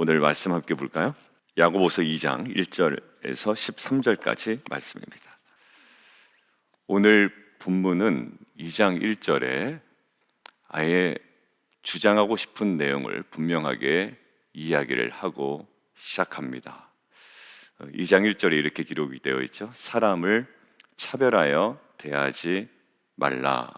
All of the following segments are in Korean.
오늘 말씀 함께 볼까요? 야고보서 2장 1절에서 13절까지 말씀입니다. 오늘 본문은 2장 1절에 아예 주장하고 싶은 내용을 분명하게 이야기를 하고 시작합니다. 2장 1절에 이렇게 기록이 되어 있죠. 사람을 차별하여 대하지 말라.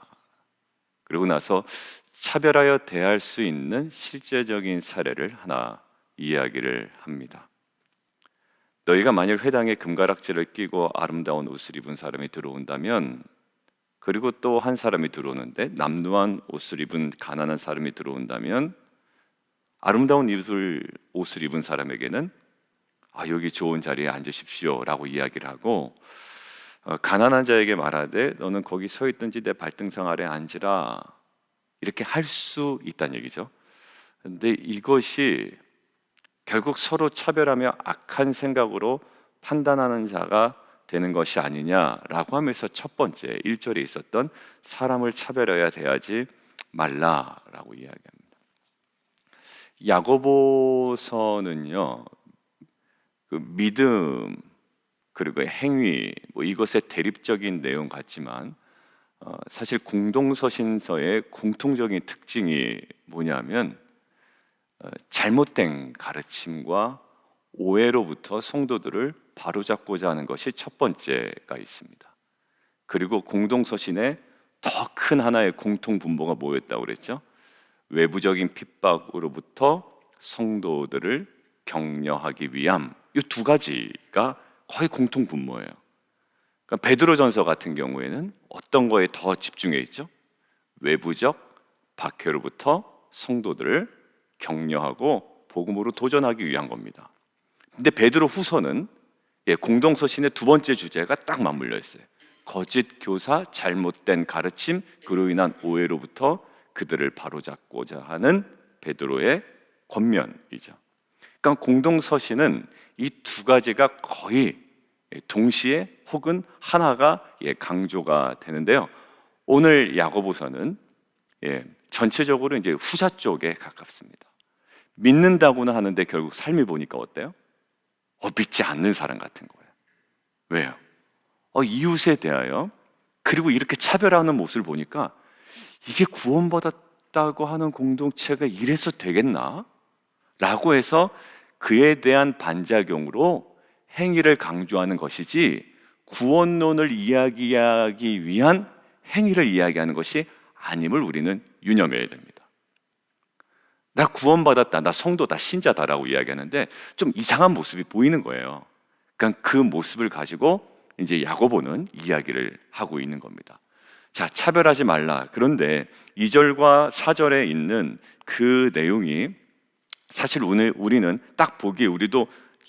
그러고 나서 차별하여 대할 수 있는 실제적인 사례를 하나 이야기를 합니다. 너희가 만일 회당에 금가락지를 끼고 아름다운 옷을 입은 사람이 들어온다면, 그리고 또 한 사람이 들어오는데 남루한 옷을 입은 가난한 사람이 들어온다면, 아름다운 옷을 입은 사람에게는 여기 좋은 자리에 앉으십시오 라고 이야기를 하고, 가난한 자에게 말하되 너는 거기 서 있든지 내 발등상 아래 앉으라, 이렇게 할 수 있다는 얘기죠. 근데 이것이 결국 서로 차별하며 악한 생각으로 판단하는 자가 되는 것이 아니냐라고 하면서 첫 번째 1절에 있었던 사람을 차별해야 대하지 말라라고 이야기합니다. 야고보서는요, 그 믿음 그리고 행위 이것의 대립적인 내용 같지만 사실 공동서신서의 공통적인 특징이 뭐냐면 잘못된 가르침과 오해로부터 성도들을 바로잡고자 하는 것이 첫 번째가 있습니다. 그리고 공동서신에 더 큰 하나의 공통분모가 뭐였다고 그랬죠? 외부적인 핍박으로부터 성도들을 격려하기 위함. 이 두 가지가 거의 공통분모예요. 그러니까 베드로전서 같은 경우에는 어떤 거에 더 집중해 있죠? 외부적 박해로부터 성도들을 격려하고 복음으로 도전하기 위한 겁니다. 근데 베드로 후서는 공동서신의 두 번째 주제가 딱 맞물려 있어요. 거짓 교사, 잘못된 가르침, 그로 인한 오해로부터 그들을 바로잡고자 하는 베드로의 권면이죠. 그러니까 공동서신은 이 두 가지가 거의 동시에 혹은 하나가 강조가 되는데요. 오늘 야고보서는 전체적으로 이제 후자 쪽에 가깝습니다. 믿는다고는 하는데 결국 삶이 보니까 어때요? 믿지 않는 사람 같은 거예요. 왜요? 이웃에 대하여 그리고 이렇게 차별하는 모습을 보니까 이게 구원받았다고 하는 공동체가 이래서 되겠나? 라고 해서 그에 대한 반작용으로 행위를 강조하는 것이지 구원론을 이야기하기 위한 행위를 이야기하는 것이 아님을 우리는 유념해야 됩니다. 나 구원받았다, 나 성도다, 신자다라고 이야기하는데 좀 이상한 모습이 보이는 거예요. 그러니까 그 모습을 가지고 이제 야고보는 이야기를 하고 있는 겁니다. 자, 차별하지 말라. 그런데 2절과 4절에 있는 그 내용이 사실 오늘 우리는 딱 보기에 우리도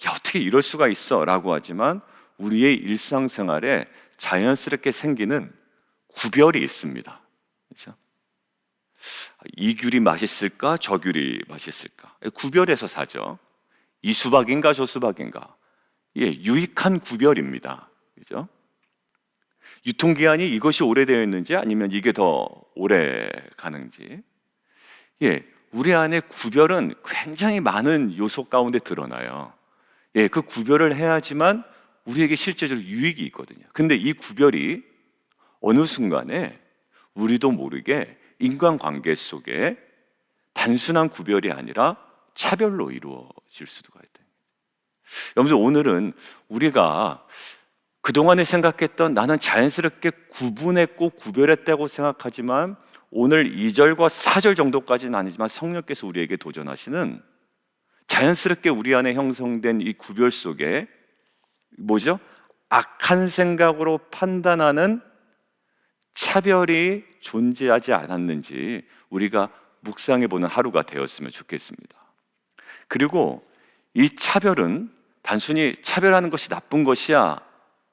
어떻게 이럴 수가 있어 라고 하지만 우리의 일상생활에 자연스럽게 생기는 구별이 있습니다. 그렇죠? 이 귤이 맛있을까? 저 귤이 맛있을까? 구별해서 사죠. 이 수박인가? 저 수박인가? 유익한 구별입니다. 그렇죠? 유통기한이 이것이 오래되어 있는지 아니면 이게 더 오래 가는지. 우리 안에 구별은 굉장히 많은 요소 가운데 드러나요. 그 구별을 해야지만 우리에게 실제적으로 유익이 있거든요. 근데 이 구별이 어느 순간에 우리도 모르게 인간관계 속에 단순한 구별이 아니라 차별로 이루어질 수도 있다. 여러분들, 오늘은 우리가 그동안에 생각했던 나는 자연스럽게 구분했고 구별했다고 생각하지만 오늘 2절과 4절 정도까지는 아니지만 성령께서 우리에게 도전하시는 자연스럽게 우리 안에 형성된 이 구별 속에 뭐죠? 악한 생각으로 판단하는 차별이 존재하지 않았는지 우리가 묵상해보는 하루가 되었으면 좋겠습니다. 그리고 이 차별은 단순히 차별하는 것이 나쁜 것이야,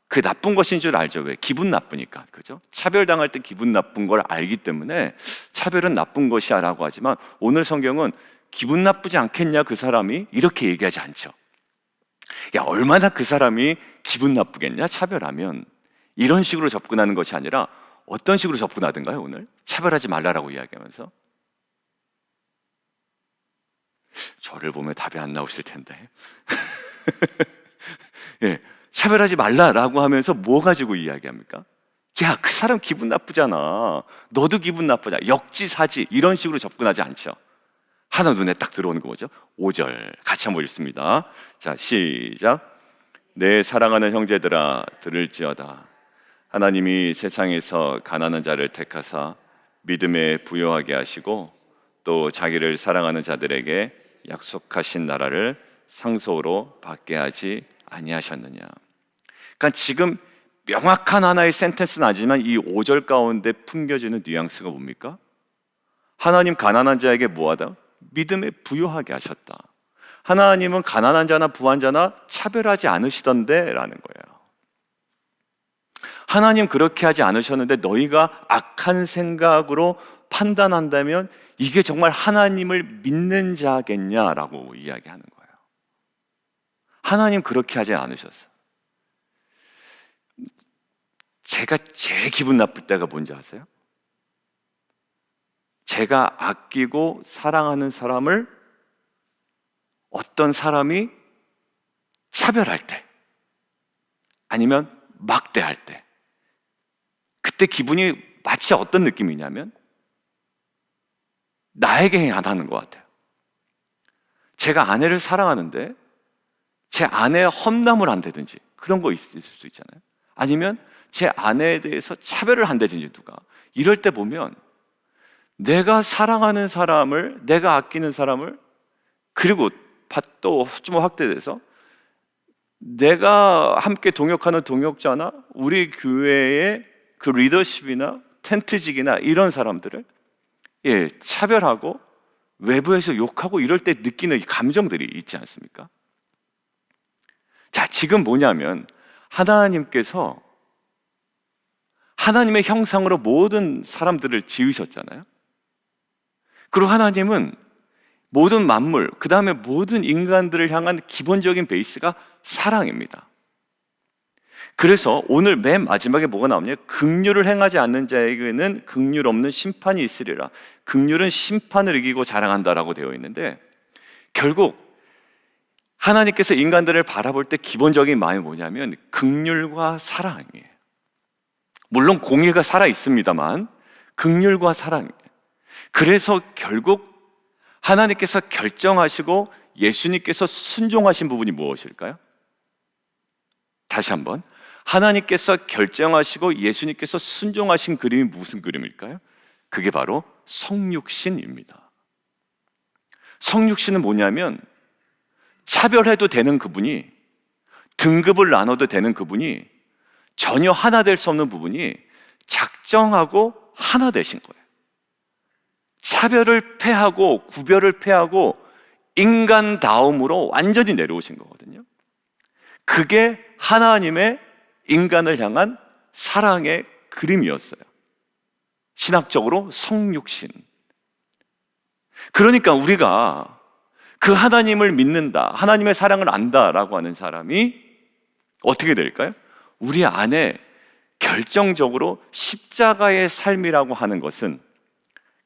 그 나쁜 것인 줄 알죠. 왜? 기분 나쁘니까. 그죠? 차별당할 때 기분 나쁜 걸 알기 때문에 차별은 나쁜 것이야 라고 하지만 오늘 성경은 기분 나쁘지 않겠냐 그 사람이, 이렇게 얘기하지 않죠. 얼마나 그 사람이 기분 나쁘겠냐 차별하면, 이런 식으로 접근하는 것이 아니라 어떤 식으로 접근하든가요? 오늘 차별하지 말라라고 이야기하면서 저를 보면 답이 안 나오실 텐데. 예, 차별하지 말라라고 하면서 뭐 가지고 이야기합니까? 야, 그 사람 기분 나쁘잖아. 너도 기분 나쁘잖아. 역지사지 이런 식으로 접근하지 않죠. 하나 눈에 딱 들어오는 거 뭐죠? 5절 같이 한번 읽습니다. 자, 시작. 내 사랑하는 형제들아 들을지어다. 하나님이 세상에서 가난한 자를 택하사 믿음에 부요하게 하시고 또 자기를 사랑하는 자들에게 약속하신 나라를 상속으로 받게 하지 아니하셨느냐. 그러니까 지금 명확한 하나의 센텐스는 아니지만 이 5절 가운데 풍겨지는 뉘앙스가 뭡니까? 하나님 가난한 자에게 뭐하다? 믿음에 부요하게 하셨다. 하나님은 가난한 자나 부한 자나 차별하지 않으시던데 라는 거예요. 하나님 그렇게 하지 않으셨는데 너희가 악한 생각으로 판단한다면 이게 정말 하나님을 믿는 자겠냐라고 이야기하는 거예요. 하나님 그렇게 하지 않으셨어요. 제가 제일 기분 나쁠 때가 뭔지 아세요? 제가 아끼고 사랑하는 사람을 어떤 사람이 차별할 때 아니면 막대할 때 그때 기분이 마치 어떤 느낌이냐면 나에게 안 하는 것 같아요. 제가 아내를 사랑하는데 제 아내의 험담을 한다든지 그런 거 있을 수 있잖아요. 아니면 제 아내에 대해서 차별을 한다든지 누가 이럴 때 보면 내가 사랑하는 사람을 내가 아끼는 사람을 그리고 또 좀 확대돼서 내가 함께 동역하는 동역자나 우리 교회의 그 리더십이나 텐트직이나 이런 사람들을 차별하고 외부에서 욕하고 이럴 때 느끼는 감정들이 있지 않습니까? 자, 지금 뭐냐면 하나님께서 하나님의 형상으로 모든 사람들을 지으셨잖아요. 그리고 하나님은 모든 만물, 그 다음에 모든 인간들을 향한 기본적인 베이스가 사랑입니다. 그래서 오늘 맨 마지막에 뭐가 나오냐? 긍휼을 행하지 않는 자에게는 긍휼 없는 심판이 있으리라. 긍휼은 심판을 이기고 자랑한다라고 되어 있는데 결국 하나님께서 인간들을 바라볼 때 기본적인 마음이 뭐냐면 긍휼과 사랑이에요. 물론 공의가 살아 있습니다만 긍휼과 사랑이에요. 그래서 결국 하나님께서 결정하시고 예수님께서 순종하신 부분이 무엇일까요? 다시 한번 하나님께서 결정하시고 예수님께서 순종하신 그림이 무슨 그림일까요? 그게 바로 성육신입니다. 성육신은 뭐냐면 차별해도 되는 그분이 등급을 나눠도 되는 그분이 전혀 하나 될 수 없는 부분이 작정하고 하나 되신 거예요. 차별을 패하고 구별을 패하고 인간다움으로 완전히 내려오신 거거든요. 그게 하나님의 인간을 향한 사랑의 그림이었어요. 신학적으로 성육신. 그러니까 우리가 그 하나님을 믿는다, 하나님의 사랑을 안다라고 하는 사람이 어떻게 될까요? 우리 안에 결정적으로 십자가의 삶이라고 하는 것은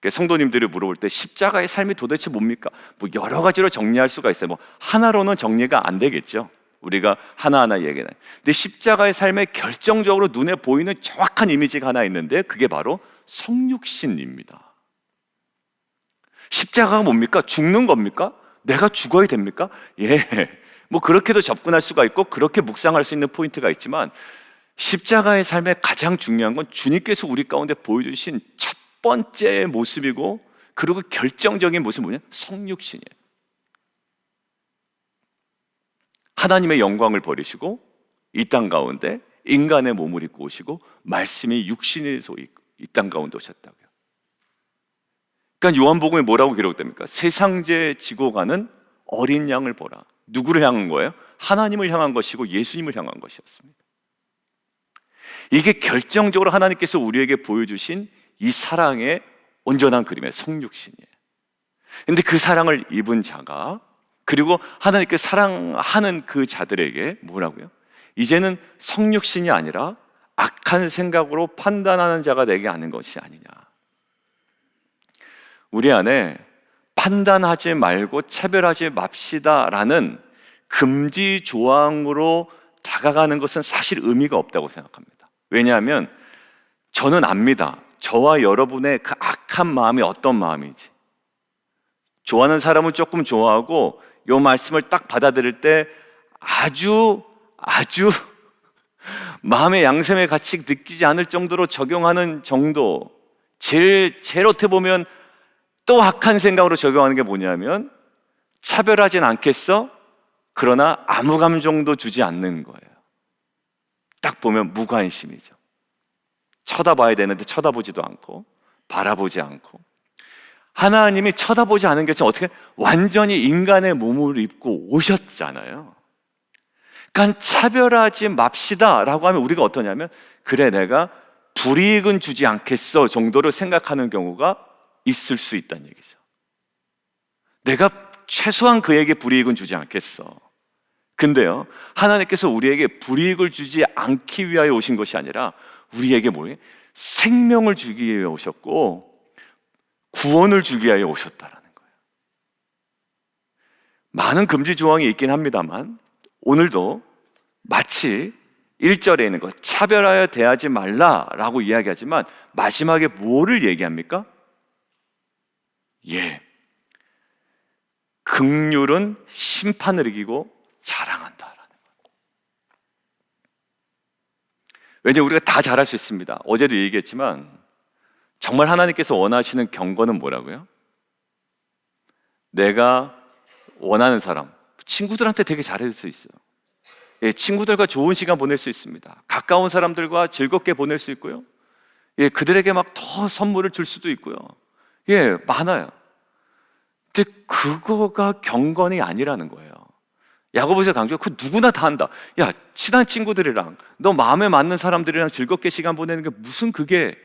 성도님들이 물어볼 때 십자가의 삶이 도대체 뭡니까? 뭐 여러 가지로 정리할 수가 있어요. 뭐 하나로는 정리가 안 되겠죠. 우리가 하나하나 얘기해요. 근데 십자가의 삶에 결정적으로 눈에 보이는 정확한 이미지가 하나 있는데 그게 바로 성육신입니다. 십자가가 뭡니까? 죽는 겁니까? 내가 죽어야 됩니까? 뭐 그렇게도 접근할 수가 있고 그렇게 묵상할 수 있는 포인트가 있지만 십자가의 삶에 가장 중요한 건 주님께서 우리 가운데 보여주신 첫 번째 모습이고 그리고 결정적인 모습은 뭐냐? 성육신이에요. 하나님의 영광을 버리시고 이 땅 가운데 인간의 몸을 입고 오시고 말씀이 육신에서 이 땅 가운데 오셨다고요. 그러니까 요한복음에 뭐라고 기록됩니까? 세상제 지고 가는 어린 양을 보라. 누구를 향한 거예요? 하나님을 향한 것이고 예수님을 향한 것이었습니다. 이게 결정적으로 하나님께서 우리에게 보여주신 이 사랑의 온전한 그림의 성육신이에요. 근데 그 사랑을 입은 자가 그리고 하나님께 사랑하는 그 자들에게 뭐라고요? 이제는 성육신이 아니라 악한 생각으로 판단하는 자가 되게 하는 것이 아니냐. 우리 안에 판단하지 말고 차별하지 맙시다라는 금지 조항으로 다가가는 것은 사실 의미가 없다고 생각합니다. 왜냐하면 저는 압니다. 저와 여러분의 그 악한 마음이 어떤 마음인지. 좋아하는 사람은 조금 좋아하고 이 말씀을 딱 받아들일 때 아주 마음의 양심의 가치 느끼지 않을 정도로 적용하는 정도. 제일 어떻게 보면 또 악한 생각으로 적용하는 게 뭐냐면 차별하진 않겠어? 그러나 아무 감정도 주지 않는 거예요. 딱 보면 무관심이죠. 쳐다봐야 되는데 쳐다보지도 않고 바라보지 않고. 하나님이 쳐다보지 않은 게 어떻게 완전히 인간의 몸을 입고 오셨잖아요. 그러니까 차별하지 맙시다 라고 하면 우리가 어떠냐면 그래 내가 불이익은 주지 않겠어 정도로 생각하는 경우가 있을 수 있다는 얘기죠. 내가 최소한 그에게 불이익은 주지 않겠어. 근데요, 하나님께서 우리에게 불이익을 주지 않기 위하여 오신 것이 아니라 우리에게 뭐예요? 생명을 주기 위해 오셨고 구원을 주기 위하여 오셨다라는 거예요. 많은 금지 조항이 있긴 합니다만 오늘도 마치 1절에 있는 것 차별하여 대하지 말라라고 이야기하지만 마지막에 뭐를 얘기합니까? 긍휼은 심판을 이기고 자랑한다라는 거예요. 왜냐하면 우리가 다 잘할 수 있습니다. 어제도 얘기했지만 정말 하나님께서 원하시는 경건은 뭐라고요? 내가 원하는 사람, 친구들한테 되게 잘해줄 수 있어요. 친구들과 좋은 시간 보낼 수 있습니다. 가까운 사람들과 즐겁게 보낼 수 있고요. 그들에게 막 더 선물을 줄 수도 있고요. 많아요. 근데 그거가 경건이 아니라는 거예요. 야고보서 강조해 그 누구나 다 한다. 야, 친한 친구들이랑 너 마음에 맞는 사람들이랑 즐겁게 시간 보내는 게 무슨 그게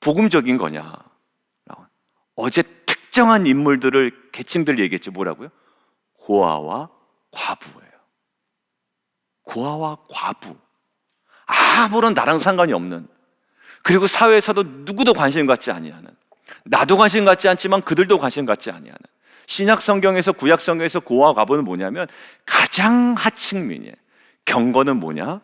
복음적인 거냐. 어제 특정한 인물들을 계층들 얘기했죠. 뭐라고요? 고아와 과부예요. 고아와 과부. 아무런 나랑 상관이 없는, 그리고 사회에서도 누구도 관심 갖지 아니하는, 나도 관심 갖지 않지만 그들도 관심 갖지 아니하는. 신약 성경에서 구약 성경에서 고아와 과부는 뭐냐면 가장 하층민이에요. 경건은 뭐냐?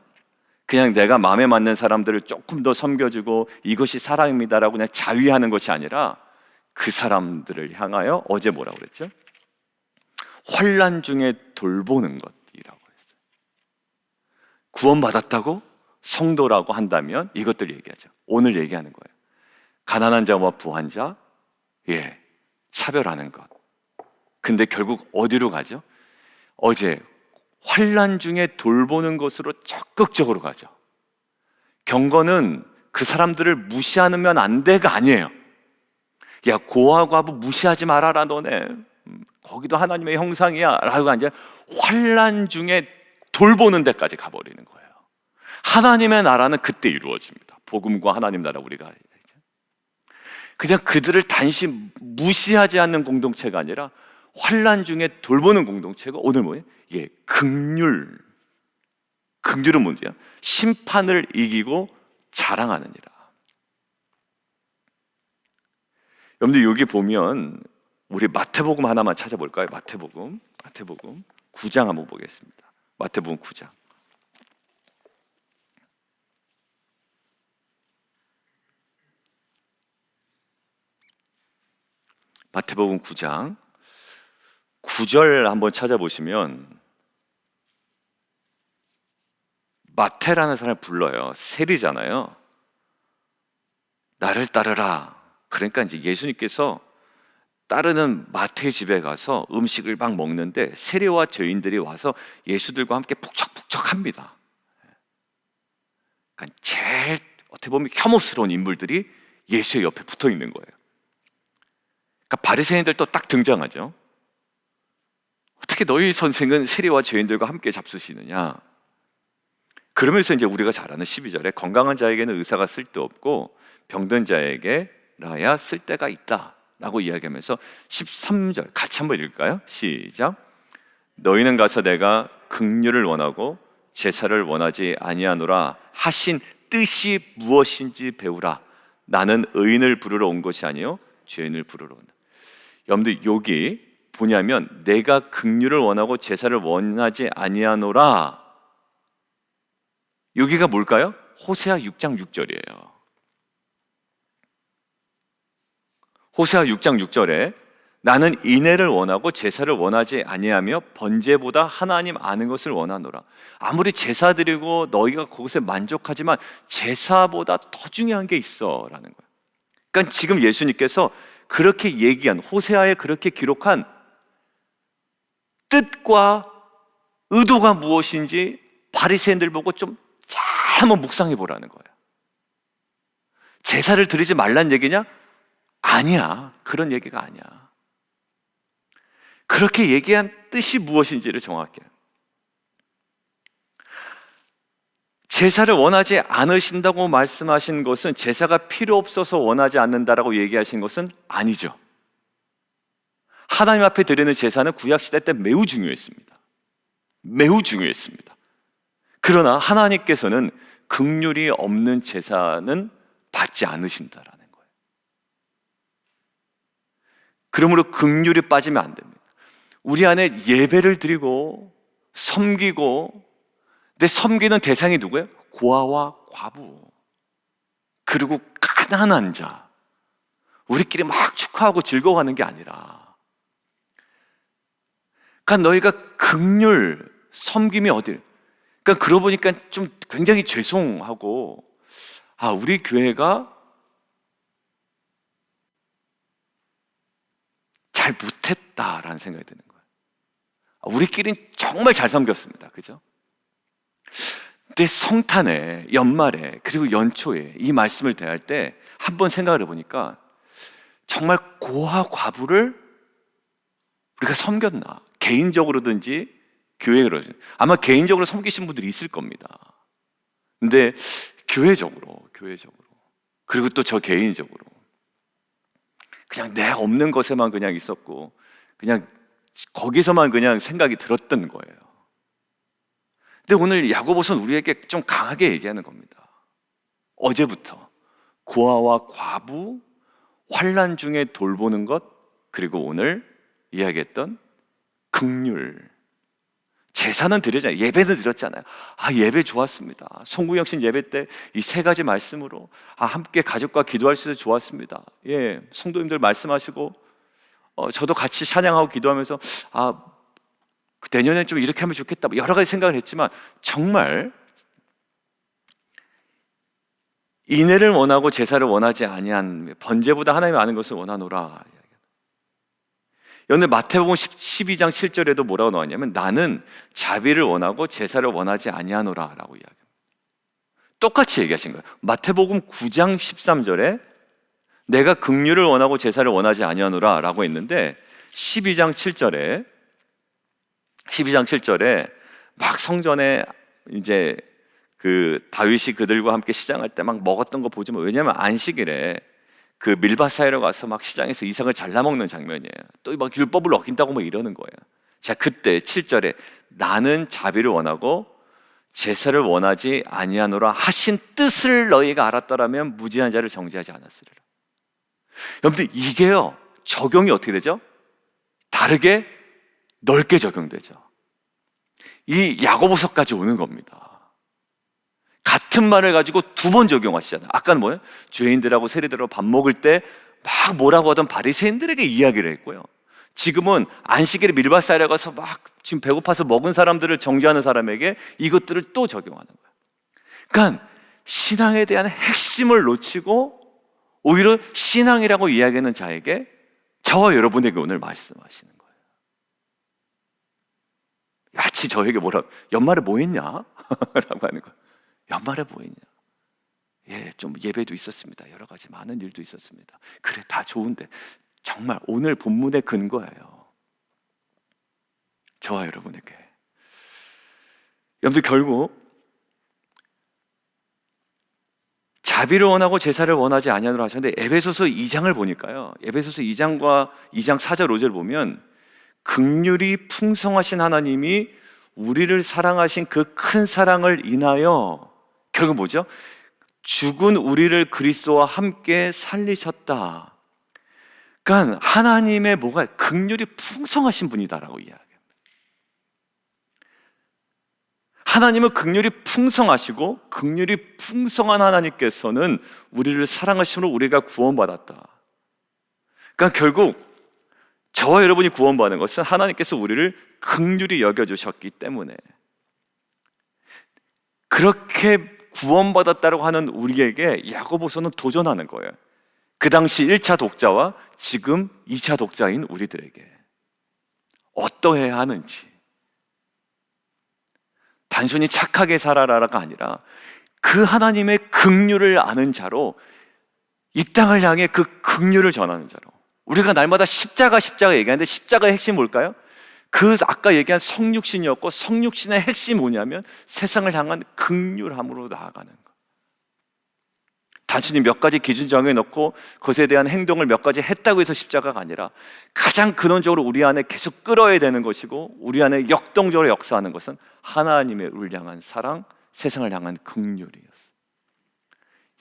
그냥 내가 마음에 맞는 사람들을 조금 더 섬겨주고 이것이 사랑입니다라고 그냥 자위하는 것이 아니라 그 사람들을 향하여 어제 뭐라고 그랬죠? 환난 중에 돌보는 것이라고 했어요. 구원받았다고 성도라고 한다면 이것들 얘기하죠. 오늘 얘기하는 거예요. 가난한 자와 부한 자, 차별하는 것. 근데 결국 어디로 가죠? 어제 환난 중에 돌보는 것으로 적극적으로 가죠. 경건은 그 사람들을 무시하면 안 돼가 아니에요. 야, 고아 과부 무시하지 말아라 너네. 거기도 하나님의 형상이야 라고 아니라 환난 중에 돌보는 데까지 가버리는 거예요. 하나님의 나라는 그때 이루어집니다. 복음과 하나님 나라 우리가 그냥 그들을 단시 무시하지 않는 공동체가 아니라 환난 중에 돌보는 공동체가 오늘 뭐예요? 긍휼. 긍휼은 뭔지요? 심판을 이기고 자랑하느니라. 여러분들 여기 보면 우리 마태복음 하나만 찾아볼까요? 마태복음 9장 한번 보겠습니다. 마태복음 9장. 마태복음 9장 9절 한번 찾아보시면 마태라는 사람을 불러요. 세리잖아요. 나를 따르라. 그러니까 이제 예수님께서 따르는 마태의 집에 가서 음식을 막 먹는데 세리와 죄인들이 와서 예수들과 함께 북적북적합니다. 그러니까 제일 어떻게 보면 혐오스러운 인물들이 예수의 옆에 붙어 있는 거예요. 그러니까 바리새인들도 딱 등장하죠. 어떻게 너희 선생은 세리와 죄인들과 함께 잡수시느냐? 그러면서 이제 우리가 잘 아는 12절에 건강한 자에게는 의사가 쓸데없고 병든 자에게라야 쓸데가 있다 라고 이야기하면서 13절 같이 한번 읽을까요? 시작. 너희는 가서 내가 긍휼을 원하고 제사를 원하지 아니하노라 하신 뜻이 무엇인지 배우라. 나는 의인을 부르러 온 것이 아니요 죄인을 부르러 온다. 여러분들 여기 뭐냐면 내가 긍휼을 원하고 제사를 원하지 아니하노라. 여기가 뭘까요? 호세아 6장 6절이에요. 호세아 6장 6절에 나는 인애를 원하고 제사를 원하지 아니하며 번제보다 하나님 아는 것을 원하노라. 아무리 제사 드리고 너희가 그것에 만족하지만 제사보다 더 중요한 게 있어 라는 거예요. 그러니까 지금 예수님께서 그렇게 얘기한, 호세아에 그렇게 기록한 뜻과 의도가 무엇인지 바리새인들 보고 좀 잘 한번 묵상해 보라는 거예요. 제사를 드리지 말란 얘기냐? 아니야. 그런 얘기가 아니야. 그렇게 얘기한 뜻이 무엇인지를 정확히. 제사를 원하지 않으신다고 말씀하신 것은 제사가 필요 없어서 원하지 않는다라고 얘기하신 것은 아니죠. 하나님 앞에 드리는 제사는 구약시대 때 매우 중요했습니다. 매우 중요했습니다. 그러나 하나님께서는 긍휼이 없는 제사는 받지 않으신다라는 거예요. 그러므로 긍휼이 빠지면 안 됩니다. 우리 안에 예배를 드리고 섬기고, 근데 섬기는 대상이 누구예요? 고아와 과부, 그리고 가난한 자. 우리끼리 막 축하하고 즐거워하는 게 아니라, 그러니까 너희가 긍휼, 섬김이 어디? 그러니까 그러고 보니까 좀 굉장히 죄송하고, 우리 교회가 잘 못했다라는 생각이 드는 거예요. 우리끼리는 정말 잘 섬겼습니다. 그죠? 근데 성탄에, 연말에, 그리고 연초에 이 말씀을 대할 때 한번 생각을 해보니까 정말 고아 과부를 우리가 섬겼나? 개인적으로든지 교회로, 아마 개인적으로 섬기신 분들이 있을 겁니다. 근데 교회적으로, 그리고 또 저 개인적으로 그냥 내 없는 것에만 그냥 있었고, 그냥 거기서만 그냥 생각이 들었던 거예요. 근데 오늘 야고보서는 우리에게 좀 강하게 얘기하는 겁니다. 어제부터 고아와 과부, 환난 중에 돌보는 것, 그리고 오늘 이야기했던 긍휼. 제사는 드렸잖아요. 예배는 드렸잖아요. 예배 좋았습니다. 송구영신 예배 때 이 세 가지 말씀으로 함께 가족과 기도할 수 있어서 좋았습니다. 예, 성도님들 말씀하시고 저도 같이 찬양하고 기도하면서 내년엔 좀 이렇게 하면 좋겠다, 여러 가지 생각을 했지만, 정말 인애를 원하고 제사를 원하지 아니한, 번제보다 하나님 아는 것을 원하노라. 오늘 마태복음 12장 7절에도 뭐라고 나왔냐면 나는 자비를 원하고 제사를 원하지 아니하노라 라고 이야기합니다. 똑같이 얘기하신 거예요. 마태복음 9장 13절에 내가 긍휼을 원하고 제사를 원하지 아니하노라 라고 했는데 12장 7절에 막 성전에 이제 그 다윗이 그들과 함께 시장할 때 막 먹었던 거 보지만, 왜냐하면 안식일에 그 밀밭 사이로 가서 막 시장에서 이삭을 잘라 먹는 장면이에요. 또 막 율법을 어긴다고 막 이러는 거예요. 자, 그때 7절에 나는 자비를 원하고 제사를 원하지 아니하노라 하신 뜻을 너희가 알았더라면 무지한 자를 정죄하지 않았으리라. 여러분들 이게요, 적용이 어떻게 되죠? 다르게 넓게 적용되죠. 이 야고보서까지 오는 겁니다. 같은 말을 가지고 두 번 적용하시잖아요. 아까는 뭐예요? 죄인들하고 세리들하고 밥 먹을 때 막 뭐라고 하던 바리새인들에게 이야기를 했고요. 지금은 안식일에 밀밭 사이에 가서 막 지금 배고파서 먹은 사람들을 정죄하는 사람에게 이것들을 또 적용하는 거예요. 그러니까 신앙에 대한 핵심을 놓치고 오히려 신앙이라고 이야기하는 자에게, 저와 여러분에게 오늘 말씀하시는 거예요. 마치 저에게 연말에 뭐 했냐? 라고 하는 거예요. 연말에 뭐 했냐? 예, 좀 예배도 있었습니다. 여러 가지 많은 일도 있었습니다. 그래, 다 좋은데 정말 오늘 본문의 근거예요. 저와 여러분에게. 여러분들 결국 자비를 원하고 제사를 원하지 아니하노라 하셨는데, 에베소서 2장을 보니까요, 에베소서 2장과 2장 4절 5절 보면 긍휼이 풍성하신 하나님이 우리를 사랑하신 그 큰 사랑을 인하여 결국 뭐죠? 죽은 우리를 그리스도와 함께 살리셨다. 그러니까 하나님의 뭐가 긍휼이 풍성하신 분이다라고 이야기합니다. 하나님은 긍휼이 풍성하시고 긍휼이 풍성한 하나님께서는 우리를 사랑하심으로 우리가 구원받았다. 그러니까 결국 저와 여러분이 구원받는 것은 하나님께서 우리를 긍휼히 여겨주셨기 때문에, 그렇게 구원받았다고 하는 우리에게 야고보서는 도전하는 거예요. 그 당시 1차 독자와 지금 2차 독자인 우리들에게 어떠해야 하는지, 단순히 착하게 살아라가 아니라 그 하나님의 긍휼을 아는 자로, 이 땅을 향해 그 긍휼을 전하는 자로. 우리가 날마다 십자가 얘기하는데 십자가의 핵심이 뭘까요? 그 아까 얘기한 성육신이었고, 성육신의 핵심이 뭐냐면 세상을 향한 긍휼함으로 나아가는 것. 단순히 몇 가지 기준 정해놓고 그것에 대한 행동을 몇 가지 했다고 해서 십자가가 아니라 가장 근원적으로 우리 안에 계속 끌어야 되는 것이고, 우리 안에 역동적으로 역사하는 것은 하나님의 우리를 향한 사랑, 세상을 향한 긍휼이었어요.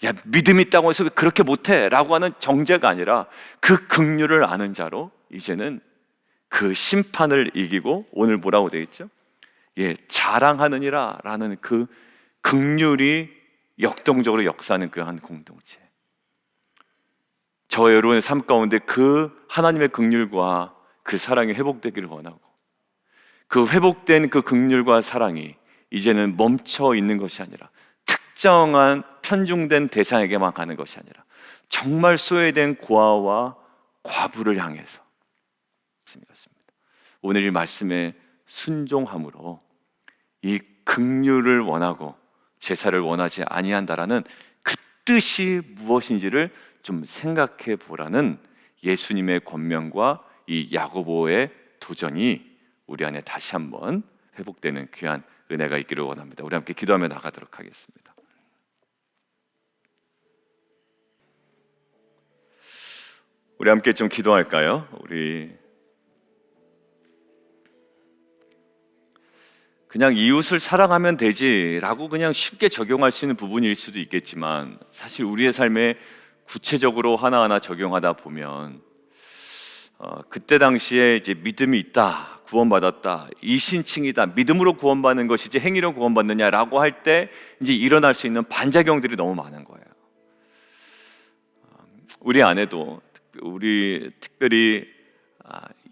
야, 믿음 있다고 해서 그렇게 못해 라고 하는 정죄가 아니라 그 긍휼을 아는 자로 이제는 그 심판을 이기고, 오늘 뭐라고 되어 있죠? 자랑하느니라 라는 그 긍휼이 역동적으로 역사하는 그 한 공동체. 저와 여러분의 삶 가운데 그 하나님의 긍휼과 그 사랑이 회복되기를 원하고, 그 회복된 그 긍휼과 사랑이 이제는 멈춰 있는 것이 아니라 특정한 편중된 대상에게만 가는 것이 아니라 정말 소외된 고아와 과부를 향해서. 오늘 이 말씀에 순종함으로 이 긍휼을 원하고 제사를 원하지 아니한다라는 그 뜻이 무엇인지를 좀 생각해 보라는 예수님의 권면과 이 야고보의 도전이 우리 안에 다시 한번 회복되는 귀한 은혜가 있기를 원합니다. 우리 함께 기도하며 나가도록 하겠습니다. 우리 함께 좀 기도할까요? 우리 그냥 이웃을 사랑하면 되지라고 그냥 쉽게 적용할 수 있는 부분일 수도 있겠지만, 사실 우리의 삶에 구체적으로 하나하나 적용하다 보면 그때 당시에 이제 믿음이 있다, 구원받았다, 이신칭이다, 믿음으로 구원받는 것이지 행위로 구원받느냐라고 할 때 이제 일어날 수 있는 반작용들이 너무 많은 거예요. 우리 안에도 우리 특별히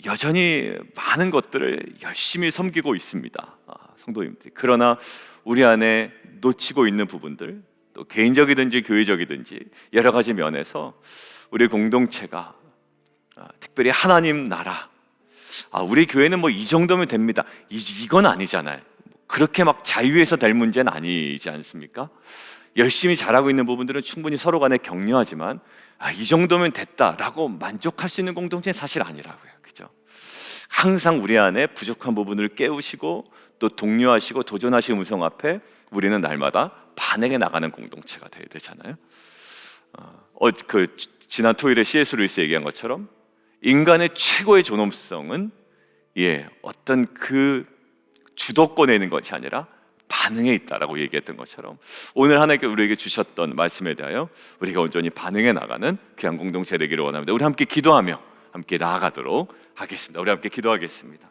여전히 많은 것들을 열심히 섬기고 있습니다, 성도님들. 그러나 우리 안에 놓치고 있는 부분들, 또 개인적이든지 교회적이든지 여러 가지 면에서 우리 공동체가 특별히 하나님 나라, 우리 교회는 뭐 이 정도면 됩니다, 이건 아니잖아요. 그렇게 막 자유에서 될 문제는 아니지 않습니까? 열심히 잘하고 있는 부분들은 충분히 서로 간에 격려하지만 이 정도면 됐다라고 만족할 수 있는 공동체는 사실 아니라고요. 그죠? 항상 우리 안에 부족한 부분을 깨우시고 또 독려하시고 도전하시는 음성 앞에 우리는 날마다 반응해 나가는 공동체가 돼야 되잖아요. 지난 토요일에 C.S. 루이스 얘기한 것처럼 인간의 최고의 존엄성은 어떤 그 주도권에 있는 것이 아니라 반응에 있다라고 얘기했던 것처럼, 오늘 하나님께 우리에게 주셨던 말씀에 대하여 우리가 온전히 반응해 나가는 귀한 공동체 되기를 원합니다. 우리 함께 기도하며 함께 나아가도록 하겠습니다. 우리 함께 기도하겠습니다.